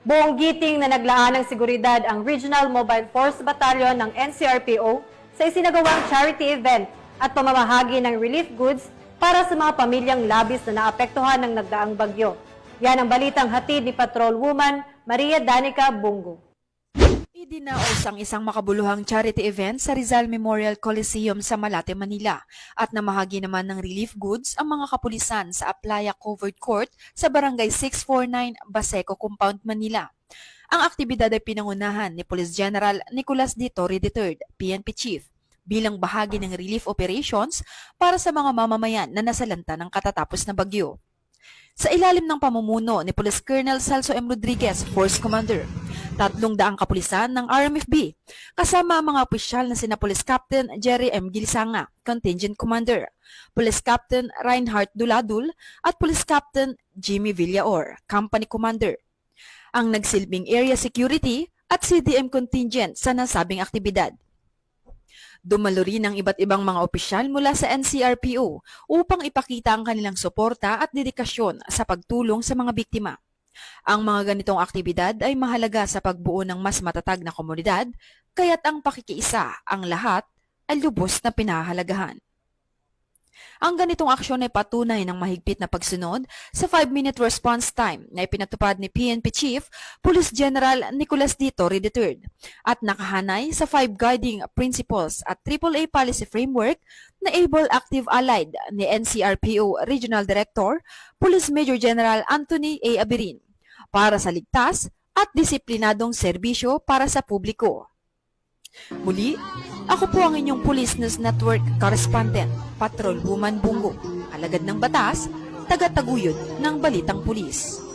Buong giting na naglaan ng seguridad ang Regional Mobile Force Battalion ng NCRPO sa isinagawang charity event at pamamahagi ng relief goods para sa mga pamilyang labis na naapektuhan ng nagdaang bagyo. Yan ang balitang hatid ni Patrol Woman Maria Danica Bungo. Idinaos ang isang makabuluhang charity event sa Rizal Memorial Coliseum sa Malate, Manila at namahagi naman ng relief goods ang mga kapulisan sa Aplaya Covered Court sa Barangay 649, Baseco Compound, Manila. Ang aktibidad ay pinangunahan ni Police General Nicolas D. Torre III, PNP Chief, bilang bahagi ng relief operations para sa mga mamamayan na nasalanta ng katatapos na bagyo. Sa ilalim ng pamumuno ni Police Colonel Celso M. Rodriguez, Force Commander, 300 kapulisan ng RMFB, kasama ang mga opisyal na sina Police Captain Jerry M. Gilisanga, Contingent Commander, Police Captain Reinhardt Duladul at Police Captain Jimmy Villaor, Company Commander, ang nagsilbing area security at CDM contingent sa nasabing aktibidad. Dumalo rin ang iba't ibang mga opisyal mula sa NCRPO upang ipakita ang kanilang suporta at dedikasyon sa pagtulong sa mga biktima. Ang mga ganitong aktibidad ay mahalaga sa pagbuo ng mas matatag na komunidad, kaya't ang pakikiisa ang lahat ay lubos na pinahahalagahan. Ang ganitong aksyon ay patunay ng mahigpit na pagsunod sa 5-minute response time na ipinatupad ni PNP Chief Police General Nicolas D. Torre III at nakahanay sa 5 guiding principles at AAA policy framework na Able Active Allied ni NCRPO Regional Director Police Major General Anthony A. Abirin para sa ligtas at disiplinadong serbisyo para sa publiko. Muli, ako po ang inyong Police News Network Correspondent, Patrol Woman Bungo, alagad ng batas, taga-taguyod ng Balitang Pulis.